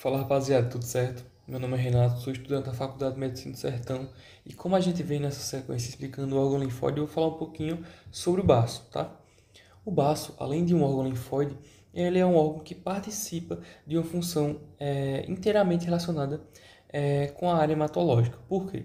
Fala rapaziada, tudo certo? Meu nome é Renato, sou estudante da Faculdade de Medicina do Sertão e como a gente vem nessa sequência explicando o órgão linfóide, eu vou falar um pouquinho sobre o baço, tá? O baço, além de um órgão linfóide, ele é um órgão que participa de uma função inteiramente relacionada com a área hematológica. Por quê?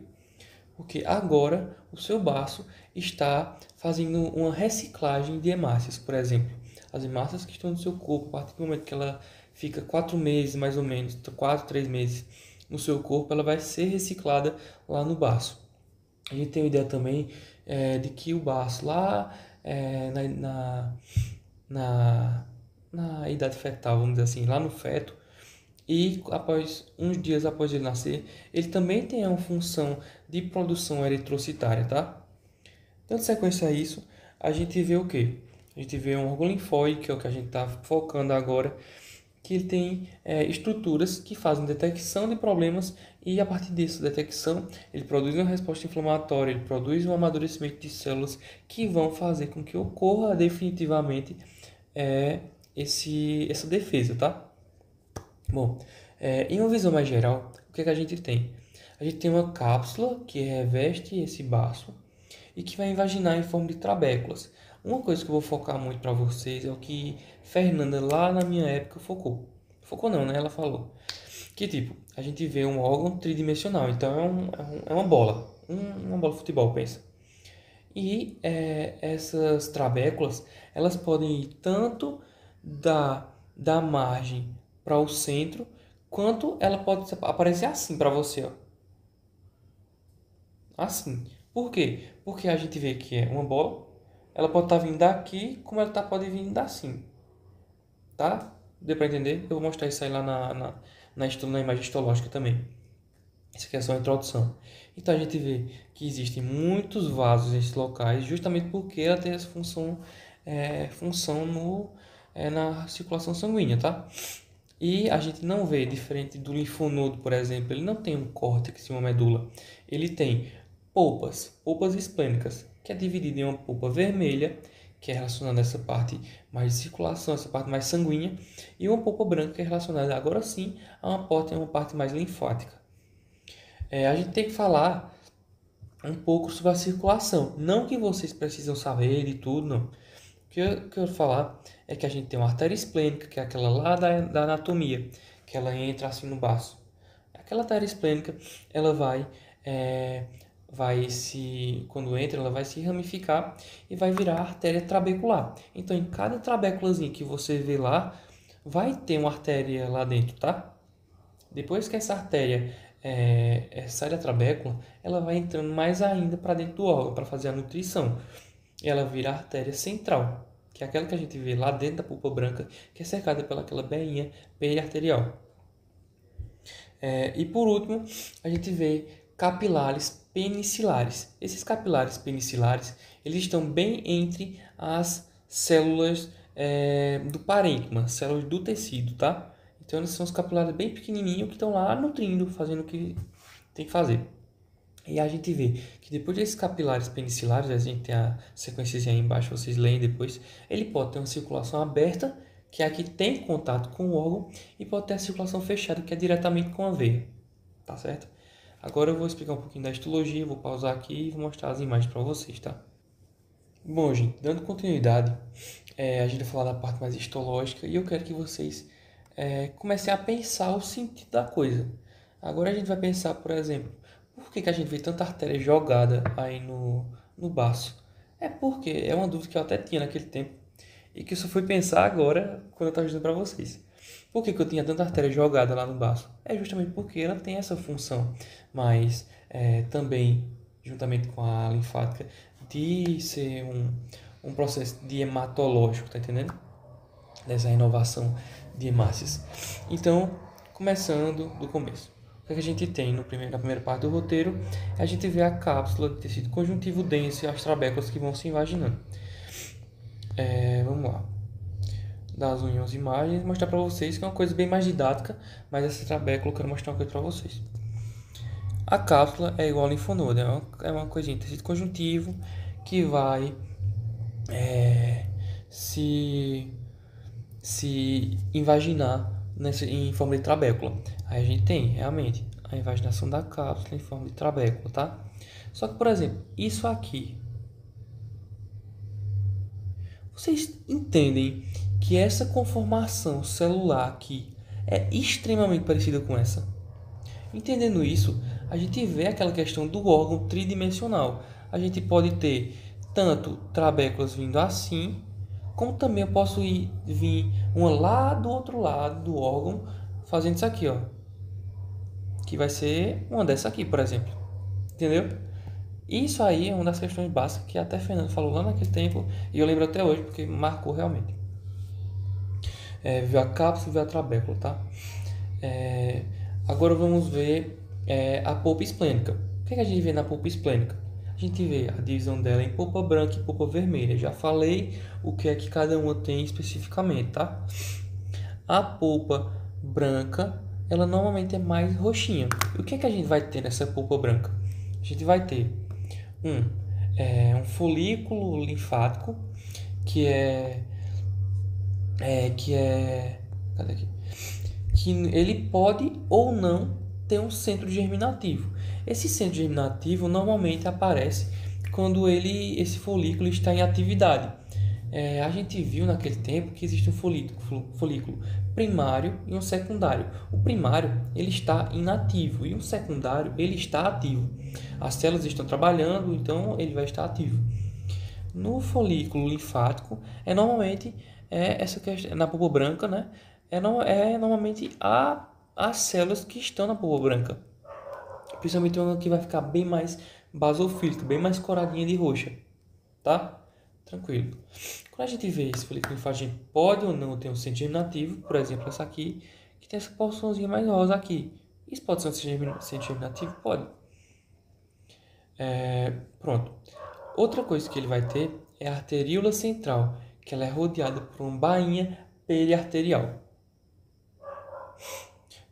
Porque agora o seu baço está fazendo uma reciclagem de hemácias, por exemplo. As hemácias que estão no seu corpo, a partir do momento que ela fica 4 meses, mais ou menos, 4, 3 meses no seu corpo, ela vai ser reciclada lá no baço. A gente tem uma ideia também de que o baço lá é, na, na, na, na idade fetal, vamos dizer assim, lá no feto, e após uns dias após ele nascer, ele também tem uma função de produção eritrocitária, tá? Dando sequência a isso, a gente vê o quê? A gente vê um órgão linfóide, que é o que a gente está focando agora, que ele tem estruturas que fazem detecção de problemas e a partir dessa detecção ele produz uma resposta inflamatória, ele produz um amadurecimento de células que vão fazer com que ocorra definitivamente essa defesa, tá? Bom, em uma visão mais geral, o que é que a gente tem? A gente tem uma cápsula que reveste esse baço e que vai invaginar em forma de trabéculas. Uma coisa que eu vou focar muito para vocês é o que Fernanda lá na minha época focou. Focou não, né? Ela falou. Que tipo, a gente vê um órgão tridimensional, então é uma bola. Uma bola de futebol, pensa. E essas trabéculas, elas podem ir tanto da margem para o centro, quanto ela pode aparecer assim para você, ó. Assim. Por quê? Porque a gente vê que é uma bola, ela pode estar vindo daqui, como ela pode vir assim, tá? Deu para entender? Eu vou mostrar isso aí lá na imagem histológica também. Isso aqui é só a introdução. Então a gente vê que existem muitos vasos nesses locais, justamente porque ela tem essa função na circulação sanguínea, tá? E a gente não vê, diferente do linfonodo, por exemplo, ele não tem um córtex e uma medula. Ele tem polpas esplênicas, que é dividida em uma polpa vermelha, que é relacionada a essa parte mais de circulação, essa parte mais sanguínea, e uma polpa branca, que é relacionada agora sim a uma parte mais linfática. A gente tem que falar um pouco sobre a circulação. Não que vocês precisam saber de tudo, não. O que eu quero falar é que a gente tem uma artéria esplênica, que é aquela lá da anatomia, que ela entra assim no baço. Aquela artéria esplênica, ela quando entra, ela vai se ramificar e vai virar artéria trabecular. Então, em cada trabéculazinha que você vê lá, vai ter uma artéria lá dentro, tá? Depois que essa artéria sai da trabécula, ela vai entrando mais ainda para dentro do órgão para fazer a nutrição. E ela vira a artéria central, que é aquela que a gente vê lá dentro da pulpa branca, que é cercada pelaquela veinha periarterial. E por último, a gente vê capilares penicilares. Esses capilares penicilares, eles estão bem entre as células do parênquima, células do tecido, tá? Então, eles são os capilares bem pequenininhos que estão lá nutrindo, fazendo o que tem que fazer. E a gente vê que depois desses capilares penicilares, a gente tem a sequência aí embaixo, vocês leem depois, ele pode ter uma circulação aberta, que é a que tem contato com o órgão, e pode ter a circulação fechada, que é diretamente com a veia. Tá certo? Agora eu vou explicar um pouquinho da histologia, vou pausar aqui e vou mostrar as imagens para vocês, tá? Bom, gente, dando continuidade, a gente vai falar da parte mais histológica e eu quero que vocês comecem a pensar o sentido da coisa. Agora a gente vai pensar, por exemplo, por que a gente vê tanta artéria jogada aí no baço? É porque é uma dúvida que eu até tinha naquele tempo e que eu só fui pensar agora quando eu estava dizendo para vocês. Por que eu tinha tanta artéria jogada lá no baço? É justamente porque ela tem essa função, mas também, juntamente com a linfática, de ser um processo de hematológico, tá entendendo? Dessa renovação de hemácias. Então, começando do começo. O que a gente tem na primeira parte do roteiro? A gente vê a cápsula de tecido conjuntivo denso e as trabéculas que vão se invaginando. Vamos lá. Dar as unhas imagens e mostrar para vocês que é uma coisa bem mais didática, mas essa trabécula eu quero mostrar uma coisa para vocês. A cápsula é igual ao linfonodo, é uma coisinha de tecido conjuntivo que vai se invaginar em forma de trabécula. Aí a gente tem, realmente, a invaginação da cápsula em forma de trabécula, tá? Só que, por exemplo, isso aqui, vocês entendem que essa conformação celular aqui é extremamente parecida com essa? Entendendo isso, a gente vê aquela questão do órgão tridimensional. A gente pode ter tanto trabéculas vindo assim, como também eu posso vir uma lá do outro lado do órgão, fazendo isso aqui, ó. Que vai ser uma dessa aqui, por exemplo. Entendeu? Isso aí é uma das questões básicas que até Fernando falou lá naquele tempo, e eu lembro até hoje, porque marcou realmente. Viu a cápsula e viu a trabécula, tá? Agora vamos ver a polpa esplênica. O que a gente vê na polpa esplênica? A gente vê a divisão dela em polpa branca e polpa vermelha. Já falei o que é que cada uma tem especificamente, tá? A polpa branca, ela normalmente é mais roxinha. E o que é que a gente vai ter nessa polpa branca? A gente vai ter um folículo linfático que cadê aqui? Que ele pode ou não ter um centro germinativo. Esse centro germinativo normalmente aparece quando esse folículo está em atividade. A gente viu naquele tempo que existe um folículo primário e um secundário. O primário ele está inativo e o secundário ele está ativo. As células estão trabalhando, então ele vai estar ativo. No folículo linfático normalmente essa questão na polpa branca, né? Normalmente as células que estão na polpa branca, principalmente uma que vai ficar bem mais basofílica, bem mais coradinha de roxa, tá? Tranquilo. Quando a gente vê esse folículo linfático, a gente pode ou não ter um centro germinativo, por exemplo, essa aqui, que tem essa porçãozinha mais rosa aqui. Isso pode ser um centro germinativo? Pode. Pronto. Outra coisa que ele vai ter é a arteríola central, que ela é rodeada por uma bainha periarterial.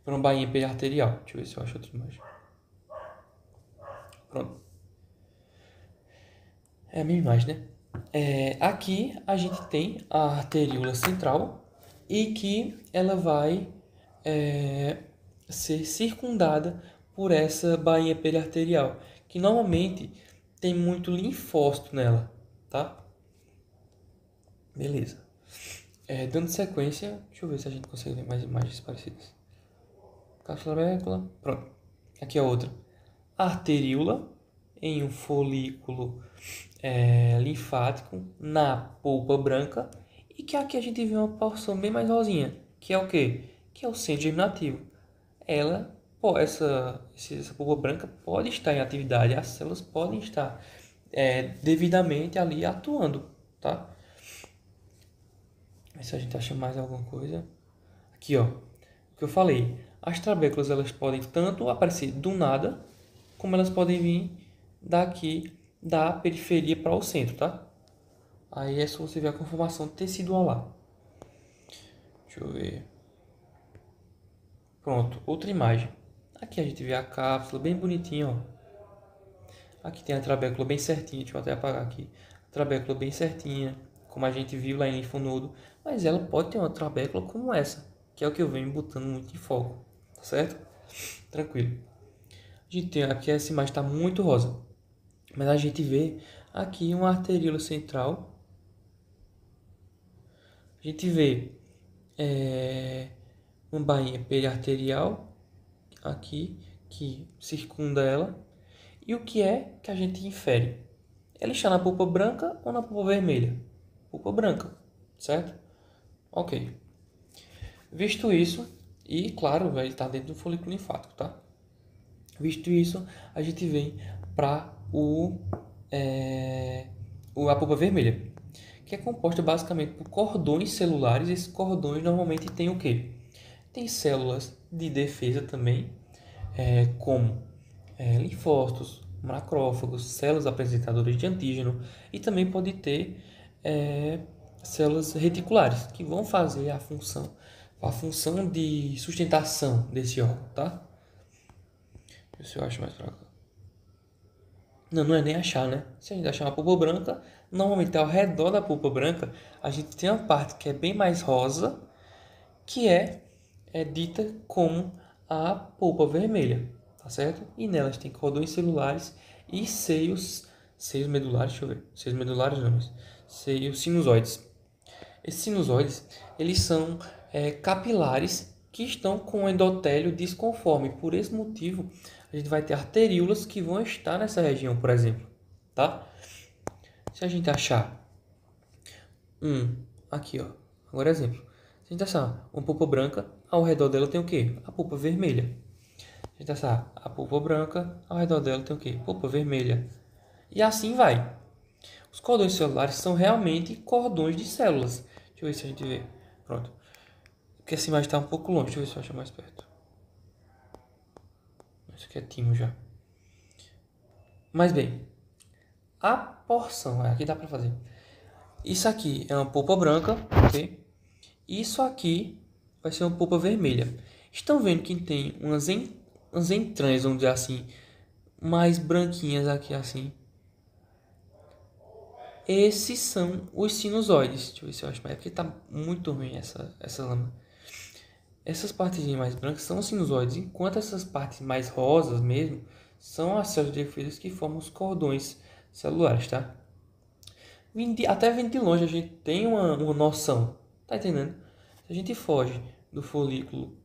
Deixa eu ver se eu acho outra imagem. Pronto. É a mesma imagem, né? Aqui a gente tem a arteríola central e que ela vai ser circundada por essa bainha periarterial, que normalmente tem muito linfócito nela, tá? Beleza. Dando sequência, deixa eu ver se a gente consegue ver mais imagens parecidas. Cápsula, pronto. Aqui a outra. Arteríola em um folículo linfático na polpa branca, e que aqui a gente vê uma porção bem mais rosinha, que é o quê? Que é o centro germinativo. Essa polpa branca pode estar em atividade, as células podem estar devidamente ali atuando, tá? Ver se a gente acha mais alguma coisa. Aqui, ó, o que eu falei, as trabéculas elas podem tanto aparecer do nada, como elas podem vir daqui da periferia para o centro, tá? Aí é só você ver a conformação tecidual lá. Deixa eu ver. Pronto, outra imagem. Aqui a gente vê a cápsula bem bonitinha, ó. Aqui tem a trabécula bem certinha, deixa eu até apagar aqui. A trabécula bem certinha, como a gente viu lá em linfonodo. Mas ela pode ter uma trabécula como essa, que é o que eu venho botando muito em foco, tá certo? Tranquilo. A gente tem aqui, essa imagem está muito rosa, mas a gente vê aqui uma arteríola central. A gente vê uma bainha periarterial aqui que circunda ela. E o que é que a gente infere? Ela está na polpa branca ou na polpa vermelha? Polpa branca, certo? Ok. Visto isso, e claro, ele está dentro do folículo linfático, tá? Visto isso, a gente vem para a polpa vermelha, que é composta basicamente por cordões celulares. Esses cordões normalmente têm o quê? Tem células de defesa também, como linfócitos, macrófagos, células apresentadoras de antígeno, e também pode ter células reticulares, que vão fazer a função de sustentação desse órgão, tá? Deixa eu ver se eu acho mais pra cá. Não é nem achar, né? Se a gente achar uma polpa branca, normalmente ao redor da polpa branca, a gente tem uma parte que é bem mais rosa, que é é dita como a polpa vermelha, tá certo? E nelas tem cordões celulares e seios medulares, deixa eu ver, seios medulares não, mas seios sinusoides. Esses sinusoides, eles são capilares que estão com o endotélio desconforme. Por esse motivo, a gente vai ter arteríolas que vão estar nessa região, por exemplo, tá? Se a gente achar aqui, ó, agora exemplo. Se a gente achar uma polpa branca, ao redor dela tem o quê? A polpa vermelha. Se a gente achar a polpa branca, ao redor dela tem o quê? Polpa vermelha. E assim vai. Os cordões celulares são realmente cordões de células. Deixa eu ver se a gente vê. Pronto. Porque essa imagem está um pouco longe. Deixa eu ver se eu acho mais perto. Isso aqui é timo já. Mas bem, a porção, aqui dá para fazer. Isso aqui é uma polpa branca, ok? Isso aqui vai ser uma polpa vermelha. Estão vendo que tem umas entranhas, vamos dizer assim, mais branquinhas aqui assim. Esses são os sinusoides. Deixa eu ver se eu acho mais. É porque tá muito ruim essa lâmina. Essas partes mais brancas são os sinusoides, enquanto essas partes mais rosas mesmo são as células de defesa que formam os cordões celulares, tá? Até vindo de longe a gente tem uma noção, tá entendendo? Se a gente foge do folículo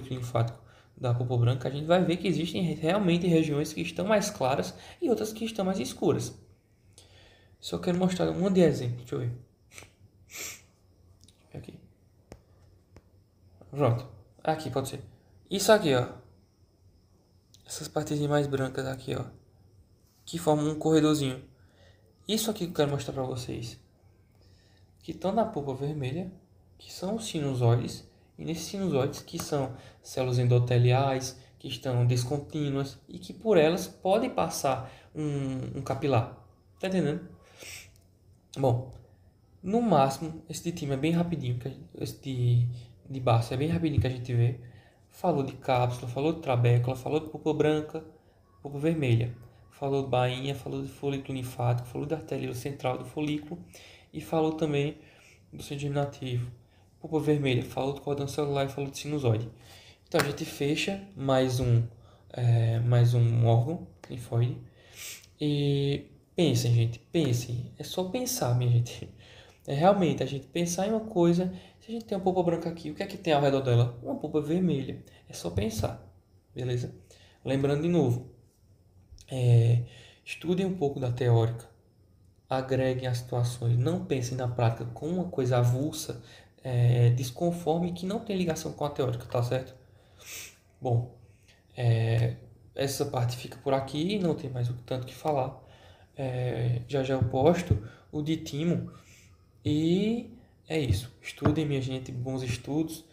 linfático da polpa branca, a gente vai ver que existem realmente regiões que estão mais claras e outras que estão mais escuras. Só quero mostrar um de exemplo, deixa eu ver. Aqui. Pronto. Aqui pode ser. Isso aqui, ó. Essas partezinhas mais brancas aqui, ó. Que formam um corredorzinho. Isso aqui que eu quero mostrar para vocês. Que estão na polpa vermelha. Que são os sinusoides. E nesses sinusoides que são células endoteliais. Que estão descontínuas. E que por elas pode passar um capilar. Tá entendendo? Bom. No máximo, esse de time é bem rapidinho. Esse de baço é bem rapidinho que a gente vê. Falou de cápsula, falou de trabécula, falou de polpa branca, polpa vermelha. Falou de bainha, falou de folículo linfático, falou da artéria central do folículo e falou também do centro germinativo. Polpa vermelha, falou do cordão celular e falou de sinusoide. Então a gente fecha mais um órgão linfóide. E pensem, gente, pensem. É só pensar, minha gente. É realmente a gente pensar em uma coisa. Se a gente tem uma polpa branca aqui, o que é que tem ao redor dela? Uma polpa vermelha. É só pensar, beleza? Lembrando de novo, estudem um pouco da teórica, agreguem as situações, não pensem na prática com uma coisa avulsa, desconforme, que não tem ligação com a teórica, tá certo? Bom, essa parte fica por aqui, não tem mais o tanto que falar. Já eu posto o de Timo e é isso. Estudem, minha gente, bons estudos.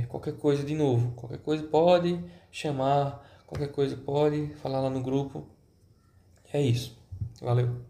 Qualquer coisa, de novo, qualquer coisa pode chamar, qualquer coisa pode falar lá no grupo. É isso. Valeu.